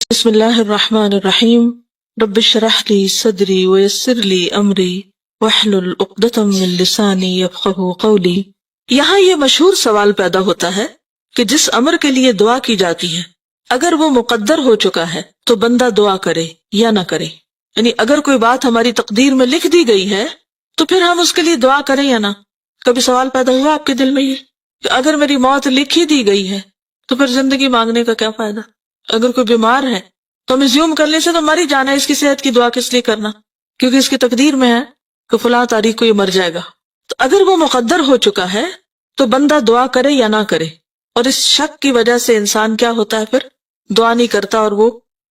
بسم اللہ الرحمن الرحیم رب اشرح لی صدری ویسر لی امری واحلل عقدۃ من لسانی یفقہوا قولی۔ یہاں یہ مشہور سوال پیدا ہوتا ہے کہ جس امر کے لیے دعا کی جاتی ہے اگر وہ مقدر ہو چکا ہے تو بندہ دعا کرے یا نہ کرے، یعنی اگر کوئی بات ہماری تقدیر میں لکھ دی گئی ہے تو پھر ہم اس کے لیے دعا کریں یا نہ۔ کبھی سوال پیدا ہوا آپ کے دل میں یہ کہ اگر میری موت لکھ ہی دی گئی ہے تو پھر زندگی مانگنے کا کیا فائدہ؟ اگر کوئی بیمار ہے تو ہم زیوم کرنے سے تو مر ہی جانا ہے، اس کی صحت کی دعا کس لیے کرنا؟ کیونکہ اس کی تقدیر میں ہے کہ فلاں تاریخ کو یہ مر جائے گا۔ تو اگر وہ مقدر ہو چکا ہے تو بندہ دعا کرے یا نہ کرے، اور اس شک کی وجہ سے انسان کیا ہوتا ہے، پھر دعا نہیں کرتا اور وہ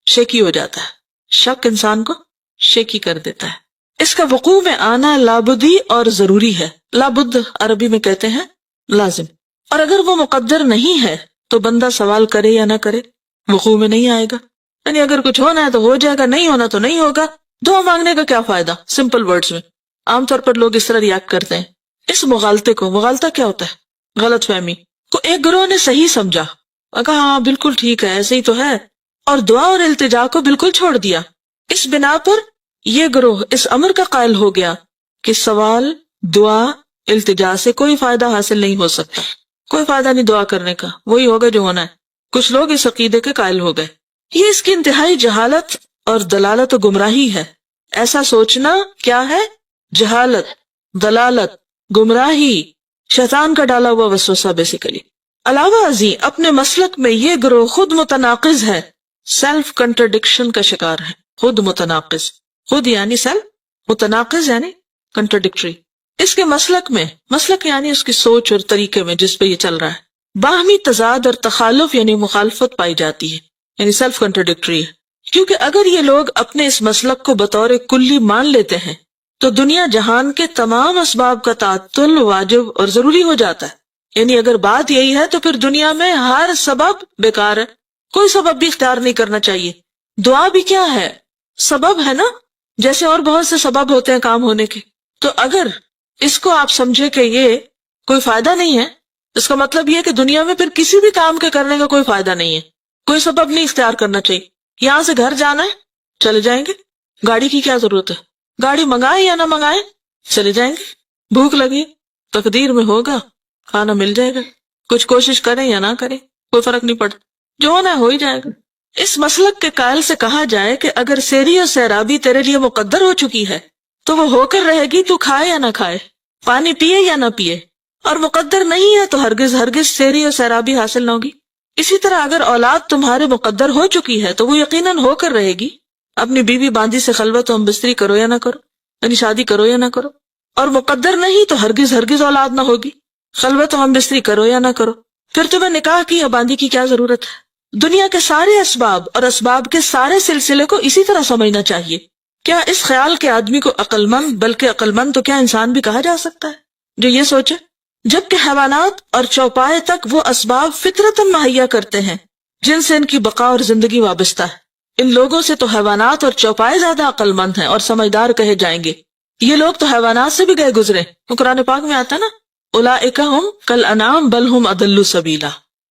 شیکی ہو جاتا ہے۔ شک انسان کو شیکی کر دیتا ہے۔ اس کا وقوع میں آنا لابدی اور ضروری ہے۔ لابد عربی میں کہتے ہیں لازم، اور اگر وہ مقدر نہیں ہے تو بندہ سوال کرے یا نہ کرے وقوع میں نہیں آئے گا۔ یعنی اگر کچھ ہونا ہے تو ہو جائے گا، نہیں ہونا تو نہیں ہوگا، دعا مانگنے کا کیا فائدہ؟ سمپل ورڈز میں عام طور پر لوگ اس طرح ریاکٹ کرتے ہیں۔ اس مغالطے کو، مغالطہ کیا ہوتا ہے؟ غلط فہمی کو ایک گروہ نے صحیح سمجھا، کہا ہاں بالکل ٹھیک ہے، ایسے ہی تو ہے، اور دعا اور التجا کو بالکل چھوڑ دیا۔ اس بنا پر یہ گروہ اس امر کا قائل ہو گیا کہ سوال، دعا، التجا سے کوئی فائدہ حاصل نہیں ہو سکتا، کوئی فائدہ نہیں دعا کرنے کا، وہی ہوگا جو ہونا ہے۔ کچھ لوگ اس عقیدے کے قائل ہو گئے۔ یہ اس کی انتہائی جہالت اور دلالت و گمراہی ہے۔ ایسا سوچنا کیا ہے؟ جہالت، دلالت، گمراہی، شیطان کا ڈالا ہوا وسوسہ بیسیکلی۔ علاوہ ازیں اپنے مسلک میں یہ گروہ خود متناقض ہے، سیلف کنٹرڈکشن کا شکار ہے۔ خود متناقض، خود یعنی سیلف، متناقض یعنی کنٹرڈکٹری۔ اس کے مسلک یعنی اس کی سوچ اور طریقے میں جس پہ یہ چل رہا ہے باہمی تضاد اور تخالف یعنی مخالفت پائی جاتی ہے، یعنی سیلف کنٹرڈکٹری ہے۔ کیونکہ اگر یہ لوگ اپنے اس مسلک کو بطور کلی مان لیتے ہیں تو دنیا جہان کے تمام اسباب کا تعطل واجب اور ضروری ہو جاتا ہے۔ یعنی اگر بات یہی ہے تو پھر دنیا میں ہر سبب بیکار ہے، کوئی سبب بھی اختیار نہیں کرنا چاہیے۔ دعا بھی کیا ہے؟ سبب ہے نا، جیسے اور بہت سے سبب ہوتے ہیں کام ہونے کے۔ تو اگر اس کو آپ سمجھے کہ یہ کوئی فائدہ نہیں ہے، اس کا مطلب یہ کہ دنیا میں پھر کسی بھی کام کے کرنے کا کوئی فائدہ نہیں ہے، کوئی سبب نہیں اختیار کرنا چاہیے۔ یہاں سے گھر جانا ہے، چلے جائیں گے، گاڑی کی کیا ضرورت ہے؟ گاڑی منگائیں یا نہ منگائیں، چلے جائیں گے۔ بھوک لگی، تقدیر میں ہوگا، کھانا مل جائے گا، کچھ کوشش کریں یا نہ کریں کوئی فرق نہیں پڑتا، جو ہونا ہے ہو ہی جائے گا۔ اس مسلک کے قائل سے کہا جائے کہ اگر سیری اور سیرابی تیرے لیے مقدر ہو چکی ہے تو وہ ہو کر رہے گی، تو کھائے یا نہ کھائے، پانی پیے یا نہ پیے، اور مقدر نہیں ہے تو ہرگز سیری اور سیرابی حاصل نہ ہوگی۔ اسی طرح اگر اولاد تمہارے مقدر ہو چکی ہے تو وہ یقیناً ہو کر رہے گی۔ اپنی بیوی باندھی سے خلوت و ہم بستری کرو یا نہ کرو، یعنی شادی کرو یا نہ کرو، اور مقدر نہیں تو ہرگز اولاد نہ ہوگی، خلوت و ہم بستری کرو یا نہ کرو، پھر تمہیں نکاح کی یا باندھی کی کیا ضرورت ہے؟ دنیا کے سارے اسباب اور اسباب کے سارے سلسلے کو اسی طرح سمجھنا چاہیے۔ کیا اس خیال کے آدمی کو عقل مند، بلکہ عقل مند تو کیا انسان بھی کہا جا سکتا ہے جو یہ سوچے؟ جبکہ حیوانات اور چوپائے تک وہ اسباب فطرتاً مہیا کرتے ہیں جن سے ان کی بقا اور زندگی وابستہ ہے۔ ان لوگوں سے تو حیوانات اور چوپائے زیادہ عقل مند ہیں اور سمجھدار کہے جائیں گے۔ یہ لوگ تو حیوانات سے بھی گئے گزرے، تو قرآن پاک میں آتا نا، اولئک ھم کالانعام بل ھم اضل سبیلا۔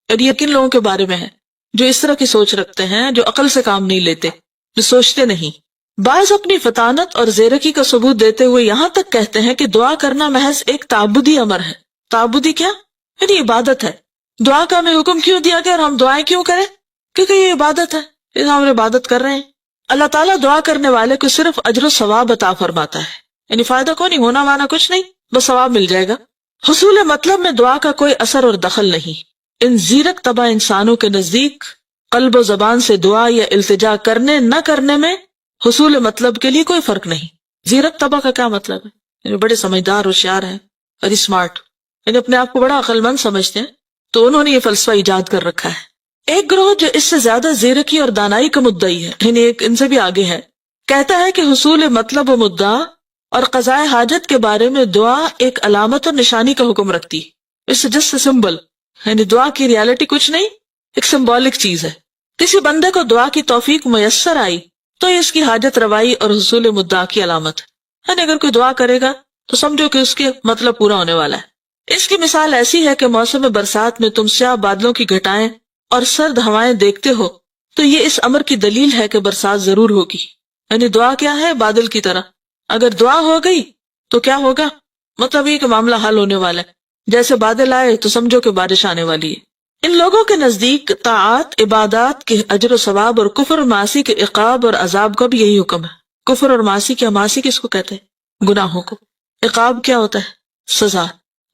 اور یہ کن لوگوں کے بارے میں ہے؟ جو اس طرح کی سوچ رکھتے ہیں، جو عقل سے کام نہیں لیتے، جو سوچتے نہیں۔ بعض اپنی فطانت اور زیرکی کا ثبوت دیتے ہوئے یہاں تک کہتے ہیں کہ دعا کرنا محض ایک تعبدی امر ہے۔ تعبدی کیا؟ یعنی عبادت ہے۔ دعا کا ہمیں حکم کیوں دیا گیا اور ہم دعائیں کیوں کریں؟ کیونکہ یہ عبادت ہے، اس ہم عبادت کر رہے ہیں۔ اللہ تعالیٰ دعا کرنے والے کو صرف اجر و ثواب عطا فرماتا ہے، یعنی فائدہ کو نہیں، ہونا مانا کچھ نہیں، بس ثواب مل جائے گا۔ حصول مطلب میں دعا کا کوئی اثر اور دخل نہیں۔ ان زیرک طبع انسانوں کے نزدیک قلب و زبان سے دعا یا التجا کرنے نہ کرنے میں حصول مطلب کے لیے کوئی فرق نہیں۔ زیرک طبع کا کیا مطلب ہے؟ یعنی بڑے سمجھدار، ہوشیار ہیں اور اسمارٹ، یعنی اپنے آپ کو بڑا عقل مند سمجھتے ہیں، تو انہوں نے یہ فلسفہ ایجاد کر رکھا ہے۔ ایک گروہ جو اس سے زیادہ زیرکی اور دانائی کا مدعی ہے، یعنی ایک ان سے بھی آگے ہے، کہتا ہے کہ حصول مطلب و مدعا اور قضاء حاجت کے بارے میں دعا ایک علامت اور نشانی کا حکم رکھتی، اس سے جسٹ سمبل، یعنی دعا کی ریالٹی کچھ نہیں، ایک سمبولک چیز ہے۔ کسی بندے کو دعا کی توفیق میسر آئی تو یہ اس کی حاجت روائی اور حصول مدعا کی علامت ہے۔ یعنی اگر کوئی دعا کرے گا تو سمجھو کہ اس کے مطلب پورا ہونے والا ہے۔ اس کی مثال ایسی ہے کہ موسم برسات میں تم سیاہ بادلوں کی گھٹائیں اور سرد ہوائیں دیکھتے ہو تو یہ اس امر کی دلیل ہے کہ برسات ضرور ہوگی. یعنی دعا کیا ہے؟ بادل کی طرح. اگر دعا ہو گئی تو کیا ہوگا؟ مطلب یہ کہ معاملہ حل ہونے والا ہے. جیسے بادل آئے تو سمجھو کہ بارش آنے والی ہے. ان لوگوں کے نزدیک طاعات، عبادات کے اجر و ثواب اور کفر اور معاصی کے عقاب اور عذاب کا بھی یہی حکم ہے. کفر اور معاصی کیا؟ معاصی کس کو کہتے ہیں؟ گناہوں کو. عقاب کیا ہوتا ہے؟ سزا.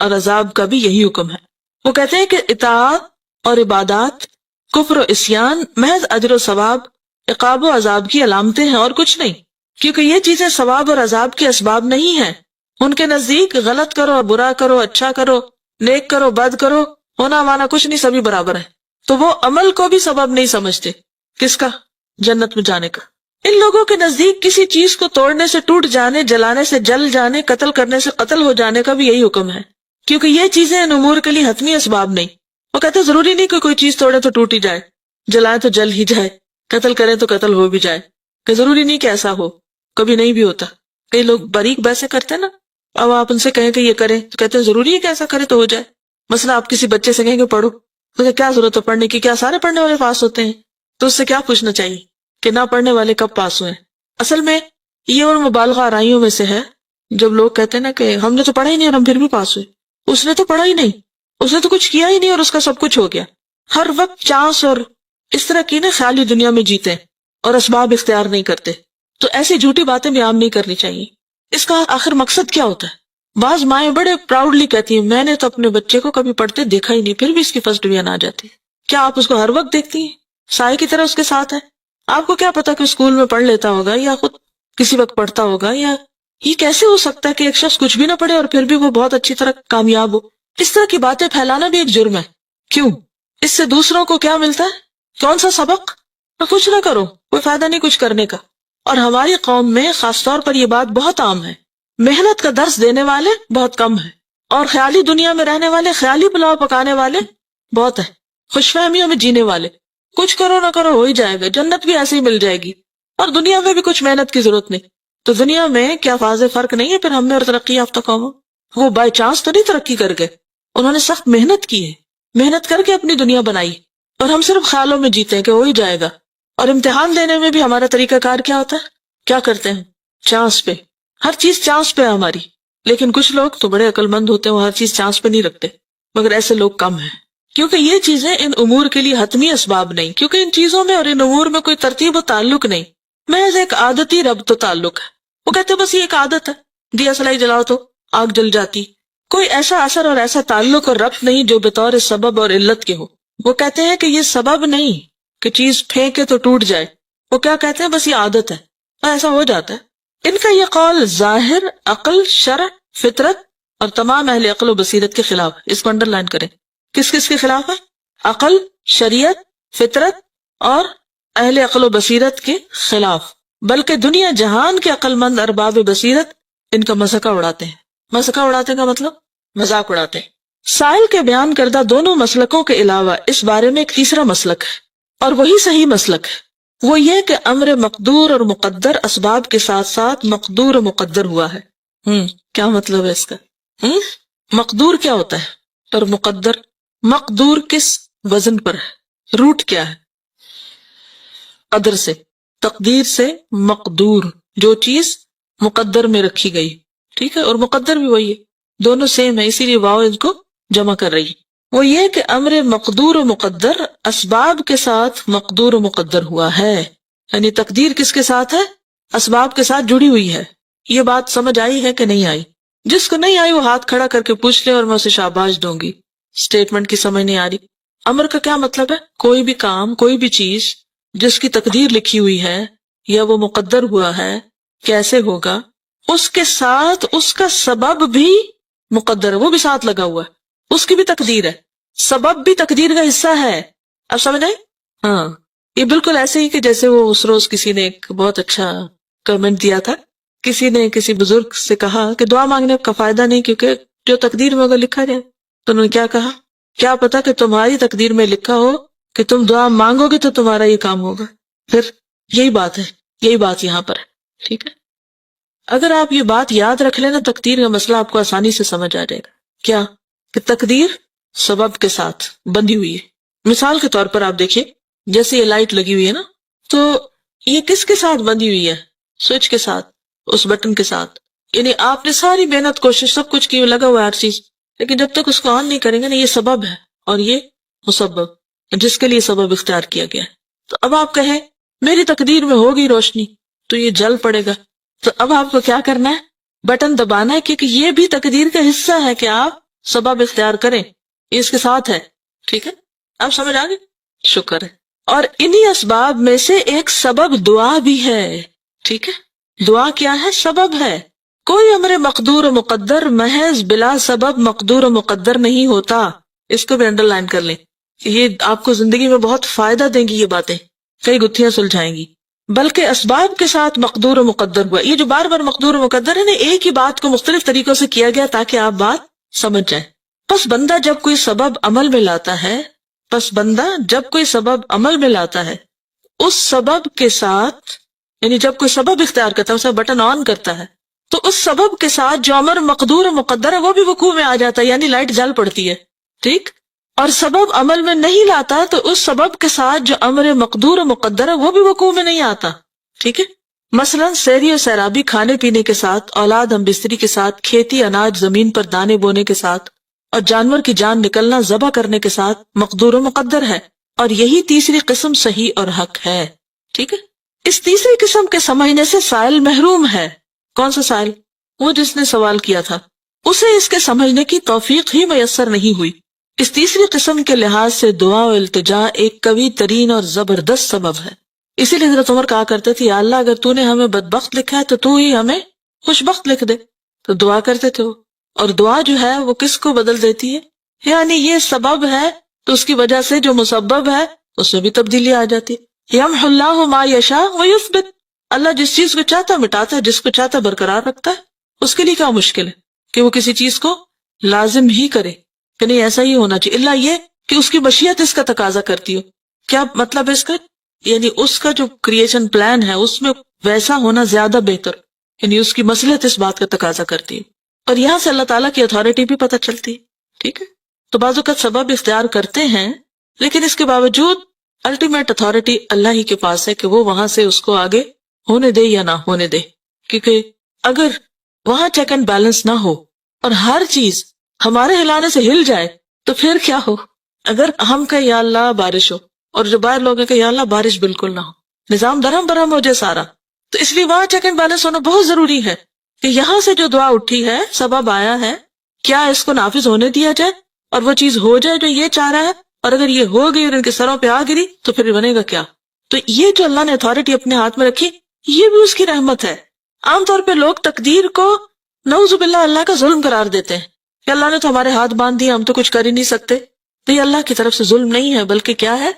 اور عذاب کا بھی یہی حکم ہے. وہ کہتے ہیں کہ اطاعت اور عبادات، کفر و عصیان محض اجر و ثواب، عقاب و عذاب کی علامتیں ہیں اور کچھ نہیں، کیونکہ یہ چیزیں ثواب اور عذاب کے اسباب نہیں ہیں. ان کے نزدیک غلط کرو، برا کرو، اچھا کرو، نیک کرو، بد کرو، ہونا مانا کچھ نہیں، سبھی برابر ہے. تو وہ عمل کو بھی سبب نہیں سمجھتے. کس کا؟ جنت میں جانے کا. ان لوگوں کے نزدیک کسی چیز کو توڑنے سے ٹوٹ جانے، جلانے سے جل جانے، قتل کرنے سے قتل ہو جانے کا بھی یہی حکم ہے، کیونکہ یہ چیزیں ان امور کے لیے حتمی اسباب نہیں. وہ کہتے ہیں ضروری نہیں کہ کوئی چیز توڑے تو ٹوٹ ہی جائے، جلائے تو جل ہی جائے، قتل کرے تو قتل ہو بھی جائے، کہ ضروری نہیں کہ ایسا ہو. کبھی نہیں بھی ہوتا. کئی لوگ باریک بحثیں کرتے ہیں نا، اب آپ ان سے کہیں کہ یہ کریں تو کہتے ہیں ضروری ہے کہ ایسا کرے تو ہو جائے. مثلا آپ کسی بچے سے کہیں کہ پڑھو، تو کیا ضرورت ہے پڑھنے کی؟ کیا سارے پڑھنے والے پاس ہوتے ہیں؟ تو اس سے کیا پوچھنا چاہیے کہ نہ پڑھنے والے کب پاس ہوئے؟ اصل میں یہ ان مبالغہ آرائیوں میں سے ہے جب لوگ کہتے ہیں نا کہ ہم نے تو پڑھا ہی نہیں اور ہم پھر بھی پاس ہوئے. اس نے تو پڑھا ہی نہیں، اس نے تو کچھ کیا ہی نہیں اور اس کا سب کچھ ہو گیا. ہر وقت چانس اور اس طرح کی نا خیالی دنیا میں جیتے ہیں اور اسباب اختیار نہیں کرتے. تو ایسی جھوٹی باتیں بھی عام نہیں کرنی چاہیے. اس کا آخر مقصد کیا ہوتا ہے؟ بعض مائیں بڑے پراؤڈلی کہتی ہیں میں نے تو اپنے بچے کو کبھی پڑھتے دیکھا ہی نہیں، پھر بھی اس کی فرسٹ ڈویژن آ جاتی ہے. کیا آپ اس کو ہر وقت دیکھتی ہیں؟ سائے کی طرح اس کے ساتھ ہے. آپ کو کیا پتا کہ اسکول میں پڑھ لیتا ہوگا یا خود کسی وقت پڑھتا ہوگا؟ یا یہ کیسے ہو سکتا ہے کہ ایک شخص کچھ بھی نہ پڑھے اور پھر بھی وہ بہت اچھی طرح کامیاب ہو؟ اس طرح کی باتیں پھیلانا بھی ایک جرم ہے. کیوں؟ اس سے دوسروں کو کیا ملتا ہے؟ کون سا سبق؟ کچھ نہ کرو، کوئی فائدہ نہیں کچھ کرنے کا. اور ہماری قوم میں خاص طور پر یہ بات بہت عام ہے. محنت کا درس دینے والے بہت کم ہیں اور خیالی دنیا میں رہنے والے، خیالی پلاؤ پکانے والے بہت ہیں. خوش فہمیوں میں جینے والے، کچھ کرو نہ کرو ہو ہی جائے گا، جنت بھی ایسے ہی مل جائے گی اور دنیا میں بھی کچھ محنت کی ضرورت نہیں. تو دنیا میں کیا واضح فرق نہیں ہے پھر ہم نے اور ترقی یافتہ قوموں؟ وہ بائی چانس تو نہیں ترقی کر گئے، انہوں نے سخت محنت کی ہے، محنت کر کے اپنی دنیا بنائی. اور ہم صرف خیالوں میں جیتے ہیں کہ ہو ہی جائے گا. اور امتحان دینے میں بھی ہمارا طریقہ کار کیا ہوتا ہے؟ کیا کرتے ہیں؟ چانس پہ. ہر چیز چانس پہ ہے ہماری. لیکن کچھ لوگ تو بڑے عقل مند ہوتے ہیں، وہ ہر چیز چانس پہ نہیں رکھتے، مگر ایسے لوگ کم ہیں. کیونکہ یہ چیزیں ان امور کے لیے حتمی اسباب نہیں، کیونکہ ان چیزوں میں اور ان امور میں کوئی ترتیب و تعلق نہیں، محض ایک عادتی ربط و تعلق ہے. وہ کہتے بس یہ ایک عادت ہے، دیا سلائی جلاؤ تو آگ جل جاتی. کوئی ایسا اثر اور ایسا تعلق اور ربط نہیں جو بطور سبب اور علت کے ہو. وہ کہتے ہیں کہ یہ سبب نہیں کہ چیز پھینکے تو ٹوٹ جائے. وہ کیا کہتے ہیں؟ بس یہ عادت ہے، ایسا ہو جاتا ہے. ان کا یہ قول ظاہر، عقل، شرع، فطرت اور تمام اہل عقل و بصیرت کے خلاف. اس کو انڈر لائن کریں. کس کس کے خلاف ہے؟ عقل، شریعت، فطرت اور اہل عقل و بصیرت کے خلاف. بلکہ دنیا جہان کے عقل مند ارباب بصیرت ان کا مذاق اڑاتے ہیں. مذاق اڑاتے کا مطلب مذاق اڑاتے ہیں. سائل کے بیان کردہ دونوں مسلکوں کے علاوہ اس بارے میں ایک تیسرا مسلک ہے اور وہی صحیح مسلک ہے. وہ یہ کہ امر مقدور اور مقدر اسباب کے ساتھ ساتھ مقدور و مقدر ہوا ہے. کیا مطلب ہے اس کا؟ مقدور کیا ہوتا ہے اور مقدر؟ مقدور کس وزن پر ہے؟ روٹ کیا ہے؟ قدر سے، تقدیر سے مقدور، جو چیز مقدر میں رکھی گئی. ٹھیک ہے. اور مقدر بھی وہی ہے، دونوں سیم ہے، اسی لیے واو ان کو جمع کر رہی ہے. وہ یہ کہ امر مقدور و مقدر اسباب کے ساتھ مقدور و مقدر ہوا ہے. یعنی تقدیر کس کے ساتھ ہے؟ اسباب کے ساتھ جڑی ہوئی ہے. یہ بات سمجھ آئی ہے کہ نہیں آئی؟ جس کو نہیں آئی وہ ہاتھ کھڑا کر کے پوچھ لے اور میں اسے شاباش دوں گی. اسٹیٹمنٹ کی سمجھ نہیں آ رہی. امر کا کیا مطلب ہے؟ کوئی بھی کام، کوئی بھی چیز جس کی تقدیر لکھی ہوئی ہے یا وہ مقدر ہوا ہے کیسے ہوگا، اس کے ساتھ اس کا سبب بھی مقدر ہے، وہ بھی ساتھ لگا ہوا ہے، اس کی بھی تقدیر ہے، سبب بھی تقدیر کا حصہ ہے. اب سمجھ آئی؟ ہاں. یہ بالکل ایسے ہی کہ جیسے وہ اس روز کسی نے ایک بہت اچھا کمنٹ دیا تھا. کسی نے کسی بزرگ سے کہا کہ دعا مانگنے کا فائدہ نہیں کیونکہ جو تقدیر میں اگر لکھا جائے. تو انہوں نے کیا کہا؟ کیا پتا کہ تمہاری تقدیر میں لکھا ہو کہ تم دعا مانگو گے تو تمہارا یہ کام ہوگا. پھر یہی بات ہے، یہی بات یہاں پر ہے. ٹھیک ہے. اگر آپ یہ بات یاد رکھ لیں نا، تقدیر کا مسئلہ آپ کو آسانی سے سمجھ آ جائے گا. کیا کہ تقدیر سبب کے ساتھ بندھی ہوئی ہے. مثال کے طور پر آپ دیکھیے جیسے یہ لائٹ لگی ہوئی ہے نا، تو یہ کس کے ساتھ بندھی ہوئی ہے؟ سوئچ کے ساتھ، اس بٹن کے ساتھ. یعنی آپ نے ساری محنت کوشش سب کچھ کی، لگا ہوا ہے ہر چیز، لیکن جب تک اس کو آن نہیں کریں گے نا، یہ سبب ہے اور یہ مسبب جس کے لیے سبب اختیار کیا گیا ہے. تو اب آپ کہیں میری تقدیر میں ہوگی روشنی تو یہ جل پڑے گا، تو اب آپ کو کیا کرنا ہے؟ بٹن دبانا ہے، کیونکہ یہ بھی تقدیر کا حصہ ہے کہ آپ سبب اختیار کریں، یہ اس کے ساتھ ہے. ٹھیک ہے، آپ سمجھ آ گئے؟ شکر ہے. اور انہی اسباب میں سے ایک سبب دعا بھی ہے. ٹھیک ہے، دعا کیا ہے؟ سبب ہے. کوئی امر مقدور و مقدر محض بلا سبب مقدور و مقدر نہیں ہوتا. اس کو بھی انڈر لائن کر لیں، یہ آپ کو زندگی میں بہت فائدہ دیں گی، یہ باتیں کئی گتھیاں سلجھائیں گی. بلکہ اسباب کے ساتھ مقدور و مقدر ہوا. یہ جو بار بار مقدور و مقدر ہے نا، ایک ہی بات کو مختلف طریقوں سے کیا گیا تاکہ آپ بات سمجھ جائیں. پس بندہ جب کوئی سبب عمل میں لاتا ہے اس سبب کے ساتھ، یعنی جب کوئی سبب اختیار کرتا ہے، اسے بٹن آن کرتا ہے، تو اس سبب کے ساتھ جو امر مقدور و مقدر ہے وہ بھی وقوع میں آ جاتا ہے، یعنی لائٹ جل پڑتی ہے. ٹھیک. اور سبب عمل میں نہیں لاتا تو اس سبب کے ساتھ جو امر مقدور و مقدر ہے وہ بھی وقوع میں نہیں آتا. ٹھیک ہے. مثلا سیری و سیرابی، کھانے پینے کے ساتھ، اولاد ہم بستری کے ساتھ، کھیتی اناج زمین پر دانے بونے کے ساتھ، اور جانور کی جان نکلنا ذبح کرنے کے ساتھ مقدور و مقدر ہے. اور یہی تیسری قسم صحیح اور حق ہے. ٹھیک ہے. اس تیسری قسم کے سمجھنے سے سائل محروم ہے. کون سا سائل؟ وہ جس نے سوال کیا تھا، اسے اس کے سمجھنے کی توفیق ہی میسر نہیں ہوئی. اس تیسری قسم کے لحاظ سے دعا و التجا ایک قوی ترین اور زبردست سبب ہے. اسی لیے حضرت عمر کہا کرتے تھے، یا اللہ اگر تو نے ہمیں بدبخت لکھا ہے تو تو ہی ہمیں خوشبخت لکھ دے. تو دعا کرتے تھے وہ. اور دعا جو ہے وہ کس کو بدل دیتی ہے؟ یعنی یہ سبب ہے تو اس کی وجہ سے جو مسبب ہے اس میں بھی تبدیلی آ جاتی ہے. یمحو اللہ ما یشاء ویثبت. اللہ جس چیز کو چاہتا مٹاتا ہے، جس کو چاہتا برقرار رکھتا ہے. اس کے لیے کیا مشکل ہے کہ وہ کسی چیز کو لازم ہی کرے کہ نہیں ایسا ہی ہونا چاہیے، اللہ یہ کہ اس کی مشیت اس کا تقاضا کرتی ہو. کیا مطلب ہے اس کا؟ یعنی اس کا جو کریشن پلان ہے اس میں ویسا ہونا زیادہ بہتر، یعنی اس کی مصلحت اس بات کا تقاضا کرتی ہے. اور یہاں سے اللہ تعالیٰ کی اتھارٹی بھی پتہ چلتی ہے. ٹھیک ہے. تو بعض اوقات سبب اختیار کرتے ہیں، لیکن اس کے باوجود الٹیمیٹ اتھارٹی اللہ ہی کے پاس ہے کہ وہ وہاں سے اس کو آگے ہونے دے یا نہ ہونے دے. کیونکہ اگر وہاں چیک اینڈ بیلنس نہ ہو اور ہر چیز ہمارے ہلانے سے ہل جائے تو پھر کیا ہو؟ اگر ہم کہیں یا اللہ بارش ہو اور جو باہر لوگ ہیں کہ یا اللہ بارش بالکل نہ ہو، نظام درہم برہم ہو جائے سارا. تو اس لیے وہاں چیک اینڈ بیلنس ہونا بہت ضروری ہے کہ یہاں سے جو دعا اٹھی ہے، سبب آیا ہے، کیا اس کو نافذ ہونے دیا جائے اور وہ چیز ہو جائے جو یہ چاہ رہا ہے. اور اگر یہ ہو گئی اور ان کے سروں پہ آ گری تو پھر بنے گا کیا؟ تو یہ جو اللہ نے اتھارٹی اپنے ہاتھ میں رکھی، یہ بھی اس کی رحمت ہے. عام طور پہ لوگ تقدیر کو نعوذ باللہ اللہ کا ظلم قرار دیتے ہیں کہ اللہ نے تو ہمارے ہاتھ باندھ دیا، ہم تو کچھ کر ہی نہیں سکتے. تو یہ اللہ کی طرف سے ظلم نہیں ہے، بلکہ کیا ہے؟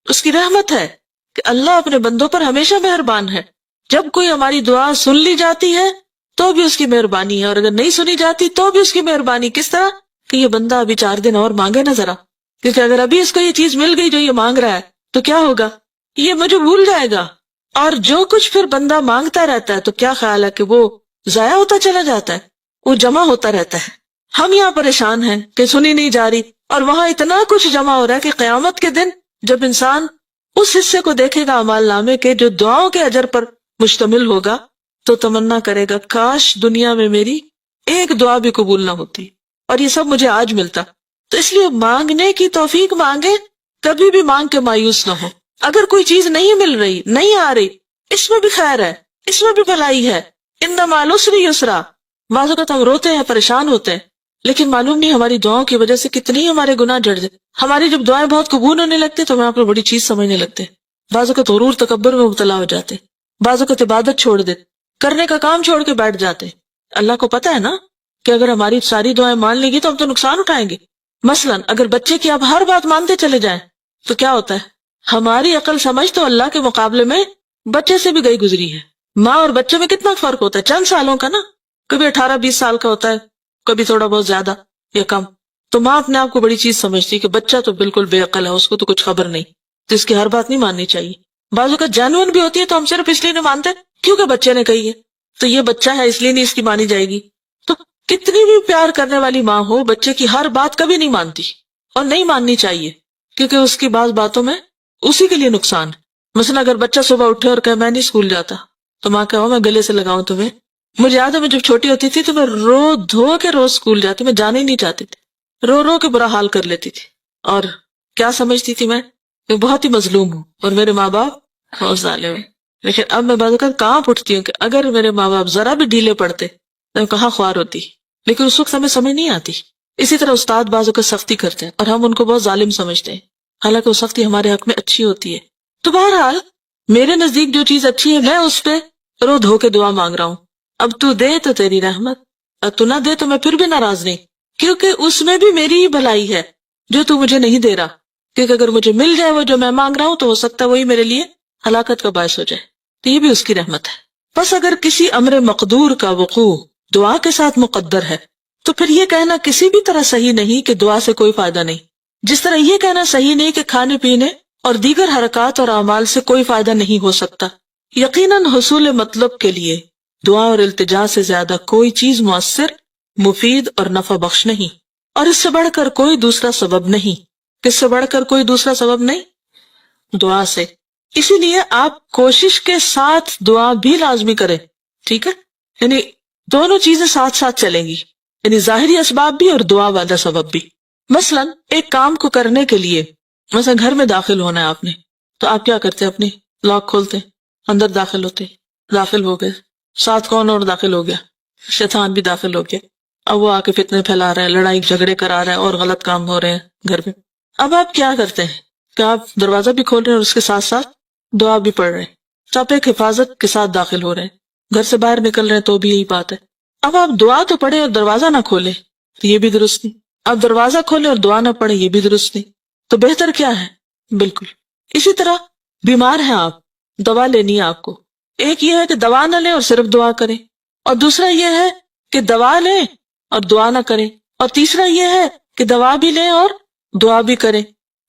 اس کی رحمت ہے کہ اللہ اپنے بندوں پر ہمیشہ مہربان ہے. جب کوئی ہماری دعا سن لی جاتی ہے تو بھی اس کی مہربانی ہے، اور اگر نہیں سنی جاتی تو بھی اس کی مہربانی. کس طرح؟ کہ یہ بندہ ابھی 4 دن اور مانگے نا ذرا، کیونکہ اگر ابھی اس کو یہ چیز مل گئی جو یہ مانگ رہا ہے تو کیا ہوگا؟ یہ مجھے بھول جائے گا. اور جو کچھ پھر بندہ مانگتا رہتا ہے تو کیا خیال ہے کہ وہ ضائع ہوتا چلا جاتا ہے، وہ جمع ہوتا رہتا ہے. ہم یہاں پریشان ہیں کہ سنی نہیں جا رہی، اور وہاں اتنا کچھ جمع ہو رہا ہے کہ قیامت کے دن جب انسان اس حصے کو دیکھے گا اعمال نامے کے جو دعاؤں کے اجر پر مشتمل ہوگا تو تمنا کرے گا کاش دنیا میں میری ایک دعا بھی قبول نہ ہوتی اور یہ سب مجھے آج ملتا. تو اس لیے مانگنے کی توفیق مانگے، کبھی بھی مانگ کے مایوس نہ ہو. اگر کوئی چیز نہیں مل رہی، نہیں آ رہی، اس میں بھی خیر ہے، اس میں بھی بھلائی ہے. ان مع العسر یسرا. بعض اوقات ہم روتے ہیں، پریشان ہوتے ہیں، لیکن معلوم نہیں ہماری دعاؤں کی وجہ سے کتنی ہمارے گناہ جڑ جائے. ہماری جب دعائیں بہت قبول ہونے لگتے تو ہم آپ کو بڑی چیز سمجھنے لگتے. بعض اوقات غرور تکبر میں مبتلا ہو جاتے، بعض اوقات عبادت چھوڑ دیتے، کرنے کا کام چھوڑ کے بیٹھ جاتے. اللہ کو پتا ہے نا کہ اگر ہماری ساری دعائیں مان لیں گی تو ہم تو نقصان اٹھائیں گے. مثلا اگر بچے کی آپ ہر بات مانتے چلے جائیں تو کیا ہوتا ہے؟ ہماری عقل سمجھ تو اللہ کے مقابلے میں بچے سے بھی گئی گزری ہے. ماں اور بچے میں کتنا فرق ہوتا ہے، چند سالوں کا نا، کبھی 18-20 سال کا ہوتا ہے، کبھی تھوڑا بہت زیادہ یا کم. تو ماں اپنے آپ کو بڑی چیز سمجھتی ہے کہ بچہ تو بالکل بے عقل ہے، اس کو تو کچھ خبر نہیں، تو اس کی ہر بات نہیں ماننی چاہیے. بعض اوقات جینوئن بھی ہوتی ہے تو ہم صرف اس لیے نہیں مانتے کیونکہ بچے نے کہی ہے، تو یہ بچہ ہے اس لیے نہیں اس کی مانی جائے گی. تو کتنی بھی پیار کرنے والی ماں ہو، بچے کی ہر بات کبھی نہیں مانتی اور نہیں ماننی چاہیے، کیونکہ اس کی بعض باتوں میں اسی کے لیے نقصان ہے۔ مثلا اگر بچہ صبح اٹھے اور کہے میں نہیں اسکول جاتا تو ماں کہو میں گلے سے لگاؤں تمہیں؟ مجھے یاد ہے میں جب چھوٹی ہوتی تھی تو میں رو دھو کے روز اسکول جاتی، میں جانے ہی نہیں چاہتی تھی، رو رو کے برا حال کر لیتی تھی، اور کیا سمجھتی تھی میں کہ بہت ہی مظلوم ہوں اور میرے ماں باپ بہت ظالم ہیں۔ لیکن اب میں بعض اوقات کانپ اٹھتی ہوں کہ اگر میرے ماں باپ ذرا بھی ڈھیلے پڑتے تو میں کہاں خوار ہوتی، لیکن اس وقت ہمیں سمجھ نہیں آتی۔ اسی طرح استاد بعض اوقات سختی کرتے ہیں اور ہم ان کو بہت ظالم سمجھتے ہیں، حالانکہ وہ سختی ہمارے حق میں اچھی ہوتی ہے۔ تو بہرحال میرے نزدیک جو چیز اچھی ہے میں اس پہ رو دھو کے دعا مانگ رہا ہوں۔ اب تو دے تو تیری رحمت، اب تو نہ دے تو میں پھر بھی ناراض نہیں، کیونکہ اس میں بھی میری ہی بھلائی ہے جو تو مجھے نہیں دے رہا، کیونکہ اگر مجھے مل جائے وہ جو میں مانگ رہا ہوں تو ہو سکتا ہے وہی میرے لیے ہلاکت کا باعث ہو جائے، تو یہ بھی اس کی رحمت ہے۔ بس اگر کسی امر مقدور کا وقوع دعا کے ساتھ مقدر ہے تو پھر یہ کہنا کسی بھی طرح صحیح نہیں کہ دعا سے کوئی فائدہ نہیں، جس طرح یہ کہنا صحیح نہیں کہ کھانے پینے اور دیگر حرکات اور اعمال سے کوئی فائدہ نہیں ہو سکتا۔ یقیناً حصول مطلب کے لیے دعا اور التجا سے زیادہ کوئی چیز مؤثر، مفید اور نفع بخش نہیں، اور اس سے بڑھ کر کوئی دوسرا سبب نہیں۔ کس سے بڑھ کر کوئی دوسرا سبب نہیں؟ دعا سے۔ اسی لیے آپ کوشش کے ساتھ دعا بھی لازمی کریں، ٹھیک ہے؟ یعنی دونوں چیزیں ساتھ ساتھ چلیں گی، یعنی ظاہری اسباب بھی اور دعا والا سبب بھی۔ مثلا ایک کام کو کرنے کے لیے، مثلا گھر میں داخل ہونا ہے آپ نے، تو آپ کیا کرتے ہیں؟ اپنی لاک کھولتے ہیں، اندر داخل ہوتے، داخل ہو گئے، ساتھ کون اور داخل ہو گیا؟ شیطان بھی داخل ہو گیا۔ اب وہ آ کے فتنے پھیلا رہا ہے، لڑائی جھگڑے کرا رہا ہے اور غلط کام ہو رہے ہیں گھر میں۔ اب آپ کیا کرتے ہیں کہ آپ دروازہ بھی کھول رہے ہیں اور اس کے ساتھ ساتھ دعا بھی پڑھ رہے ہیں، تو آپ ایک حفاظت کے ساتھ داخل ہو رہے ہیں، گھر سے باہر نکل رہے ہیں تو بھی یہی بات ہے۔ اب آپ دعا تو پڑھیں اور دروازہ نہ کھولیں تو یہ بھی درست نہیں، آپ دروازہ کھولیں اور دعا نہ پڑھیں یہ بھی درست نہیں، تو بہتر کیا ہے؟ بالکل اسی طرح بیمار ہیں آپ، دوا لینی ہے آپ کو، ایک یہ ہے کہ دوا نہ لیں اور صرف دعا کریں، اور دوسرا یہ ہے کہ دوا لیں اور دعا نہ کریں، اور تیسرا یہ ہے کہ دوا بھی لیں اور دعا بھی کریں۔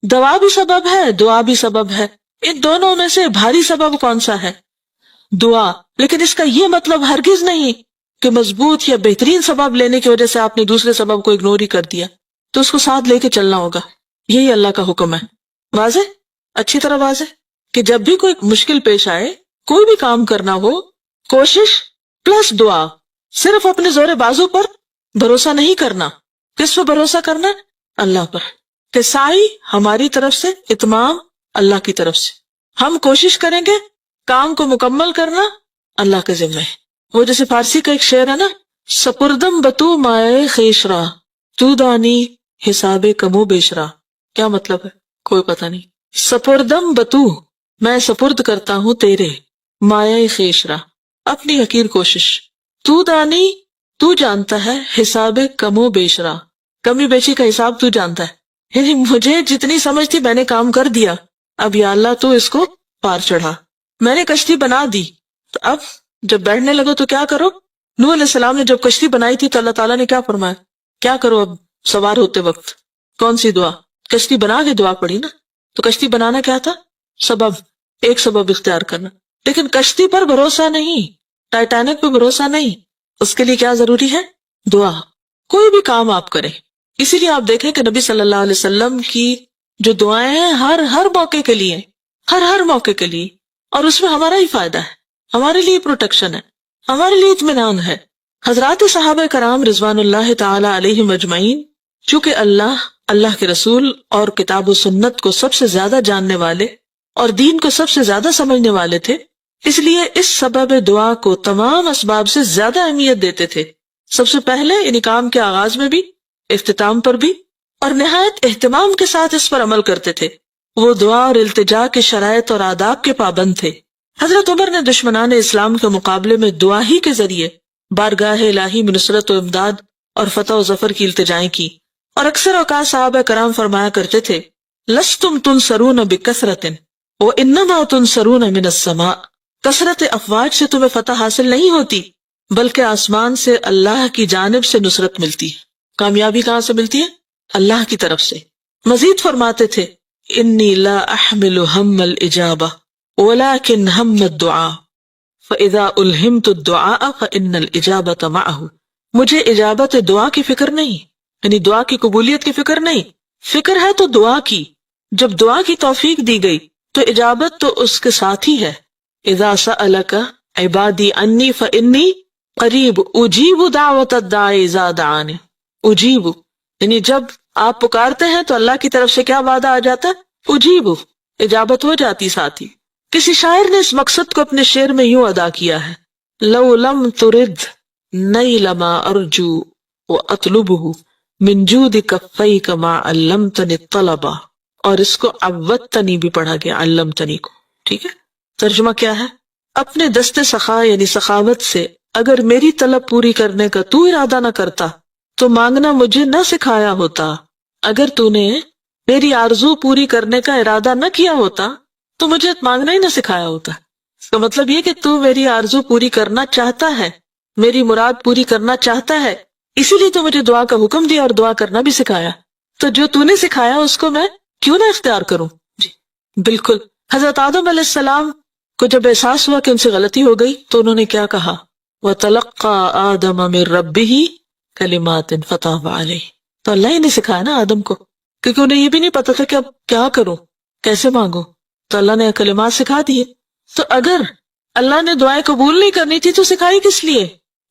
دوا بھی سبب ہے، دعا بھی سبب ہے، ان دونوں میں سے بھاری سبب کون سا ہے؟ دعا۔ لیکن اس کا یہ مطلب ہرگز نہیں کہ مضبوط یا بہترین سبب لینے کی وجہ سے آپ نے دوسرے سبب کو اگنور ہی کر دیا، تو اس کو ساتھ لے کے چلنا ہوگا، یہی اللہ کا حکم ہے۔ واضح؟ اچھی طرح واضح کہ جب بھی کوئی مشکل پیش آئے، کوئی بھی کام کرنا ہو، کوشش پلس دعا، صرف اپنے زور بازو پر بھروسہ نہیں کرنا۔ کس پر بھروسہ کرنا؟ اللہ پر، کہ سائی ہماری طرف سے، اتمام اللہ کی طرف سے، ہم کوشش کریں گے، کام کو مکمل کرنا اللہ کے ذمہ ہے۔ وہ جیسے فارسی کا ایک شعر ہے نا، سپردم بتو مائے خیشرا تو دانی حساب کمو بیشرا، کیا مطلب ہے؟ کوئی پتہ نہیں۔ سپردم بتو، میں سپرد کرتا ہوں تیرے، مائے خیشرا، اپنی حقیر کوشش، تو دانی، تو جانتا ہے، حساب کمو بیشرا، کمی بیشی کا حساب تو جانتا ہے، یعنی مجھے جتنی سمجھ تھی میں نے کام کر دیا، اب یا اللہ تو اس کو پار چڑھا، میں نے کشتی بنا دی، تو اب جب بیٹھنے لگو تو کیا کرو؟ نوح علیہ السلام نے جب کشتی بنائی تھی تو اللہ تعالیٰ نے کیا فرمایا؟ کیا کرو اب سوار ہوتے وقت؟ کون سی دعا؟ کشتی بنا کے دعا پڑی نا۔ تو کشتی بنانا کیا تھا؟ سبب، ایک سبب اختیار کرنا، لیکن کشتی پر بھروسہ نہیں، ٹائٹینک پہ بھروسہ نہیں، اس کے لیے کیا ضروری ہے؟ دعا۔ کوئی بھی کام آپ کریں، اسی لیے آپ دیکھیں کہ نبی صلی اللہ علیہ وسلم کی جو دعائیں ہیں ہر موقع کے لیے، ہر موقع کے لیے، اور اس میں ہمارا ہی فائدہ ہے، ہمارے لیے پروٹیکشن ہے، ہمارے لیے اطمینان ہے۔ حضرات صحابہ کرام رضوان اللہ تعالی علیہم اجمعین چونکہ اللہ کے رسول اور کتاب و سنت کو سب سے زیادہ جاننے والے اور دین کو سب سے زیادہ سمجھنے والے تھے، اس لیے اس سبب دعا کو تمام اسباب سے زیادہ اہمیت دیتے تھے، سب سے پہلے یعنی کام کے آغاز میں بھی، اختتام پر بھی، اور نہایت اہتمام کے ساتھ اس پر عمل کرتے تھے۔ وہ دعا اور التجا کے شرائط اور آداب کے پابند تھے۔ حضرت عمر نے دشمنان اسلام کے مقابلے میں دعا ہی کے ذریعے بارگاہ الہی میں نصرت و امداد اور فتح و ظفر کی التجائیں کی، اور اکثر اوقات صحابہ کرام فرمایا کرتے تھے، لستم تنصرون بکثرۃ وانما تنصرون من السماء، کثرت افواج سے تمہیں فتح حاصل نہیں ہوتی بلکہ آسمان سے اللہ کی جانب سے نصرت ملتی ہے۔ کامیابی کہاں سے ملتی ہے؟ اللہ کی طرف سے۔ مزید فرماتے تھے، انی لا احمل ہم الاجابہ ولكن ہم الدعاء فاذا الہمت الدعاء فان الاجابۃ معه، مجھے اجابت دعا کی فکر نہیں، یعنی دعا کی قبولیت کی فکر نہیں، فکر ہے تو دعا کی، جب دعا کی توفیق دی گئی تو اجابت تو اس کے ساتھ ہی ہے. اذا سألک عبادی انی فانی قریب اجیب دعوت الداعی اذا دعانی. اجیب یعنی جب آپ پکارتے ہیں تو اللہ کی طرف سے کیا وعدہ آ جاتا ہے؟ اجیب، اجابت ہو جاتی ساتھ ہی. کسی شاعر نے اس مقصد کو اپنے شعر میں یوں ادا کیا ہے: لو لم ترد نیل ما ارجو واطلبه من جود کفیک ما علمتنی الطلبا. اور اس کو عودتنی بھی پڑھا گیا، علمتنی کو. ٹھیک ہے، ترجمہ کیا ہے؟ اپنے دست سخا یعنی سخاوت سے اگر میری طلب پوری کرنے کا تو ارادہ نہ کرتا تو مانگنا مجھے نہ سکھایا ہوتا. اگر تو نے میری آرزو پوری کرنے کا ارادہ نہ کیا ہوتا تو مجھے مانگنا ہی نہ سکھایا ہوتا. اس کا مطلب یہ کہ تو میری آرزو پوری کرنا چاہتا ہے، میری مراد پوری کرنا چاہتا ہے، اسی لیے تو مجھے دعا کا حکم دیا اور دعا کرنا بھی سکھایا. تو جو تو نے سکھایا اس کو میں کیوں نہ اختیار کروں؟ جی بالکل. حضرت آدم علیہ السلام کو جب احساس ہوا کہ ان سے غلطی ہو گئی تو انہوں نے کیا کہا؟ وَتَلَقَّى آدَمَ مِن رَبِّهِ كَلِمَاتٍ فَتَابَ عَلَيْهِ. تو اللہ ہی نے سکھایا نا آدم کو، کیونکہ انہیں یہ بھی نہیں پتا تھا کہ اب کیا کروں، کیسے مانگوں. تو اللہ نے کلمات سکھا دیے. تو اگر اللہ نے دعائیں قبول نہیں کرنی تھی تو سکھائی کس لیے؟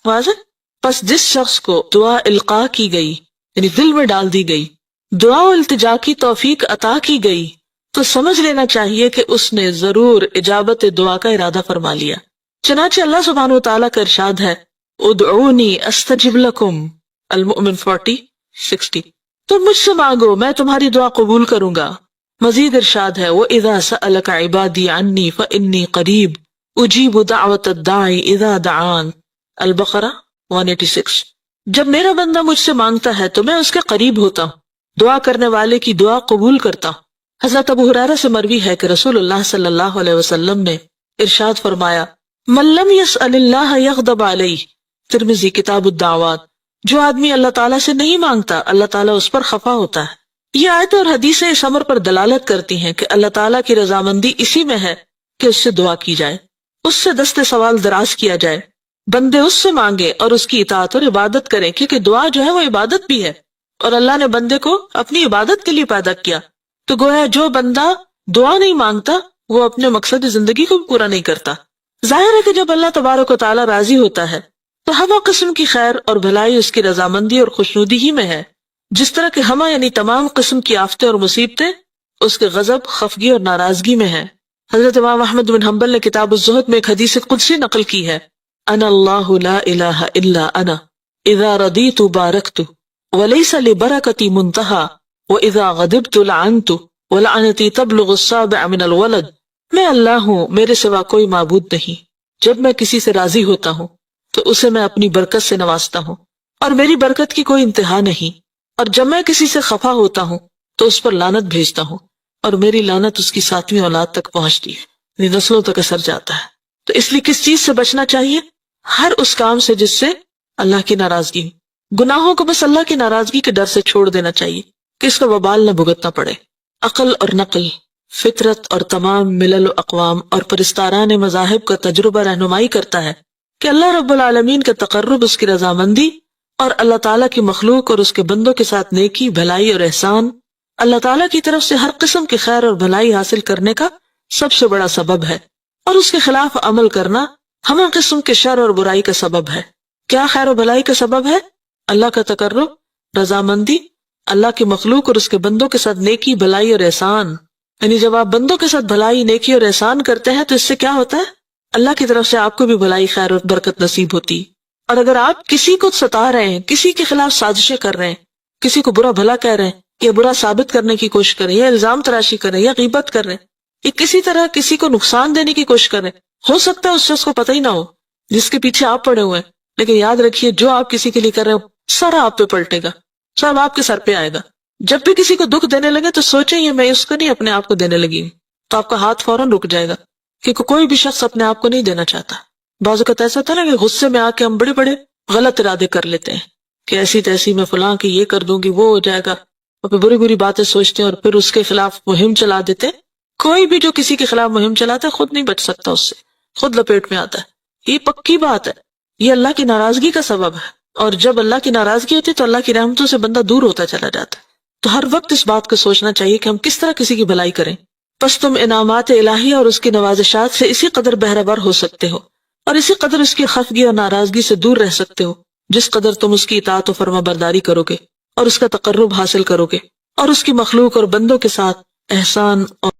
واضح. پس جس شخص کو دعا القاء کی گئی یعنی دل میں ڈال دی گئی، دعا و التجا کی توفیق عطا کی گئی، تو سمجھ لینا چاہیے کہ اس نے ضرور اجابت دعا کا ارادہ فرما لیا. چنانچہ اللہ سبحانہ و تعالیٰ کا ارشاد ہے: ادعونی استجب لکم، المؤمن 40-60. تم مجھ سے مانگو میں تمہاری دعا قبول کروں گا. مزید ارشاد ہے: وَإِذَا سَأَلَكَ عِبَادِي عَنِّي فَإِنِّي قَرِيبٌ أُجِيبُ دَعْوَةَ الدَّاعِ إِذَا دَعَانِ. البقرہ 186. جب میرا بندہ مجھ سے مانگتا ہے تو میں اس کے قریب ہوتا ہوں، دعا کرنے والے کی دعا قبول کرتا ہوں. حضرت ابو ہریرہ سے مروی ہے کہ رسول اللہ صلی اللہ علیہ وسلم نے ارشاد فرمایا: من لم يسأل اللہ یغضب علیہ. ترمذی کتاب الدعوات. جو آدمی اللہ تعالیٰ سے نہیں مانگتا اللہ تعالیٰ اس پر خفا ہوتا ہے. یہ آیت اور حدیثیں اس امر پر دلالت کرتی ہیں کہ اللہ تعالیٰ کی رضامندی اسی میں ہے کہ اس سے دعا کی جائے، اس سے دست سوال دراز کیا جائے، بندے اس سے مانگے اور اس کی اطاعت اور عبادت کریں، کیونکہ دعا جو ہے وہ عبادت بھی ہے اور اللہ نے بندے کو اپنی عبادت کے لیے پیدا کیا. تو گویا جو بندہ دعا نہیں مانگتا وہ اپنے مقصد زندگی کو پورا نہیں کرتا. ظاہر ہے کہ جب اللہ تبارک و تعالیٰ راضی ہوتا ہے تو ہمہ قسم کی خیر اور بھلائی اس کی رضامندی اور خوشنودی ہی میں ہے، جس طرح کہ ہمہ یعنی تمام قسم کی آفتیں اور مصیبتیں اس کے غضب، خفگی اور ناراضگی میں ہیں. حضرت امام احمد بن حنبل نے کتاب الزہد میں ایک حدیث قدسی نقل کی ہے: انا اللہ لا الہ الا انا اذا رضیت بارکت ولیس لبرکتی منتہا واذا غضبت لعنت ولعنتی تبلغ السابع من الولد. میں اللہ ہوں، میرے سوا کوئی معبود نہیں. جب میں کسی سے راضی ہوتا ہوں تو اسے میں اپنی برکت سے نوازتا ہوں اور میری برکت کی کوئی انتہا نہیں، اور جب میں کسی سے خفا ہوتا ہوں تو اس پر لعنت بھیجتا ہوں اور میری لعنت اس کی 7ویں اولاد تک پہنچتی ہے، یعنی نسلوں تک اثر جاتا ہے. تو اس لیے کس چیز سے بچنا چاہیے؟ ہر اس کام سے جس سے اللہ کی ناراضگی ہو. گناہوں کو بس اللہ کی ناراضگی کے ڈر سے چھوڑ دینا چاہیے کہ اس کا وبال نہ بھگتنا پڑے. عقل اور نقل، فطرت اور تمام ملل و اقوام اور پرستاران مذاہب کا تجربہ رہنمائی کرتا ہے کہ اللہ رب العالمین کا تقرب، اس کی رضامندی اور اللہ تعالیٰ کی مخلوق اور اس کے بندوں کے ساتھ نیکی، بھلائی اور احسان اللہ تعالیٰ کی طرف سے ہر قسم کی خیر اور بھلائی حاصل کرنے کا سب سے بڑا سبب ہے، اور اس کے خلاف عمل کرنا ہمہ قسم کے شر اور برائی کا سبب ہے. کیا خیر و بھلائی کا سبب ہے؟ اللہ کا تقرب، رضامندی، اللہ کی مخلوق اور اس کے بندوں کے ساتھ نیکی، بھلائی اور احسان. یعنی جب آپ بندوں کے ساتھ بھلائی، نیکی اور احسان کرتے ہیں تو اس سے کیا ہوتا ہے؟ اللہ کی طرف سے آپ کو بھی بھلائی، خیر اور برکت نصیب ہوتی. اور اگر آپ کسی کو ستا رہے ہیں، کسی کے خلاف سازشیں کر رہے ہیں، کسی کو برا بھلا کہہ رہے ہیں یا برا ثابت کرنے کی کوشش کر رہے ہیں یا الزام تراشی کر رہے ہیں یا غیبت کر رہے ہیں یا کسی طرح کسی کو نقصان دینے کی کوشش کر رہے ہیں، ہو سکتا ہے اس شخص کو پتہ ہی نہ ہو جس کے پیچھے آپ پڑے ہوئے ہیں، لیکن یاد رکھیے جو آپ کسی کے لیے کر رہے ہو سارا آپ پہ پلٹے گا، سب آپ کے سر پہ آئے گا. جب بھی کسی کو دکھ دینے لگے تو سوچیں یہ میں اس کو نہیں اپنے آپ کو دینے لگی ہوں، تو آپ کا ہاتھ فوراً رک جائے گا، کیونکہ کوئی بھی شخص اپنے آپ کو نہیں دینا چاہتا. بعض اوقات ایسا ہوتا ہے نا کہ غصے میں آ کے ہم بڑے بڑے غلط ارادے کر لیتے ہیں کہ ایسی تیسی میں فلاں کی یہ کر دوں گی، وہ ہو جائے گا، اور پھر بری بری باتیں سوچتے ہیں اور پھر اس کے خلاف مہم چلا دیتے ہیں. کوئی بھی جو کسی کے خلاف مہم چلاتا ہے خود نہیں بچ سکتا، اس سے خود لپیٹ میں آتا ہے. یہ پکی بات ہے، یہ اللہ کی ناراضگی کا سبب ہے، اور جب اللہ کی ناراضگی ہوتی ہے تو اللہ کی رحمتوں سے بندہ دور ہوتا چلا جاتا ہے. تو ہر وقت اس بات کو سوچنا چاہیے کہ ہم کس طرح کسی کی بھلائی کریں، پس تم انعامات الہی اور اس کی نوازشات سے اسی قدر بہرہ ہو سکتے ہو اور اسی قدر اس کی خفگی اور ناراضگی سے دور رہ سکتے ہو جس قدر تم اس کی اطاعت و فرما برداری کرو گے اور اس کا تقرب حاصل کرو گے اور اس کی مخلوق اور بندوں کے ساتھ احسان اور